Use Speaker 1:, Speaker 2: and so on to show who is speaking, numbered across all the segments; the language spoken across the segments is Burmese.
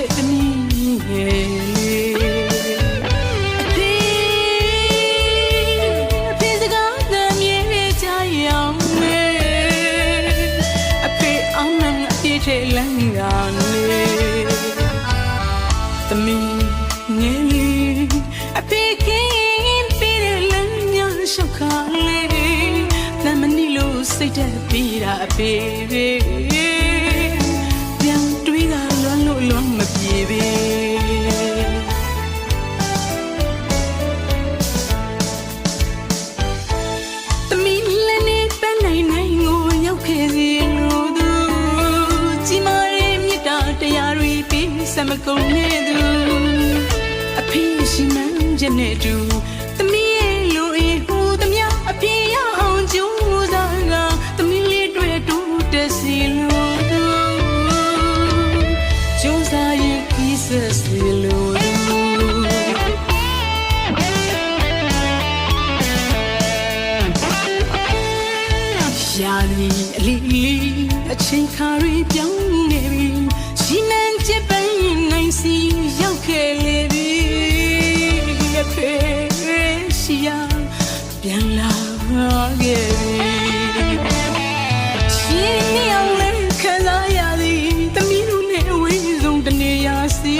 Speaker 1: တဲ့သမီးငယ်အဖေစကားသံမြဲကြရအောင်မေအဖေအောင်မအပြည့်ထဲလမ်းကနေသမီးငယ်လေးအဖေကင်းပြီးတဲ့လမ်းညာလျှောက်ခါလေးလမ်းမနီလို့စိတ်တက်ပြီးတာအဖေပြန်တွေးတာလွမ်းလို့လွမ်းမပြေပဲသမီးလည်းနေပန်းနိုင်နိုင်ကိုရောက်ခဲ့စီလို့သူကြီးမားတဲ့မြတ်တာတရားတွေပြီးစမကုန်နဲ့သူအဖေရှိမှန်းချက်နဲ့တူသမီးရဲ့လူအင်ဟူသမျှအပြေရအောင်ကြိုးစားကသမီးလေးတွေ့တိုးတက်စီလို့သူကြိုးစားရင်ကြီးဆက်စီလို့ရာလီအလီလီအချိန်ခါရီပြောင်းနေပြီရှိမှန်းချက်ပိုင်းနိုင်စီရောက်ခဲ့လေပြီအဖေရှိရပြန်လာခဲ့ပြီရှင်နေအောင်လဲခံစားရသည်သမီးတို့နဲ့အဝေးဆုံးတနေရာစီ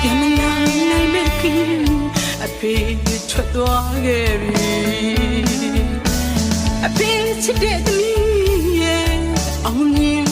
Speaker 1: ပြန်မလာနိုင်မဲ့ခင်အဖေထွက်သွားခဲ့ပြီအဖေချစ်တဲ့သမီးရဲ့အောင်မြင်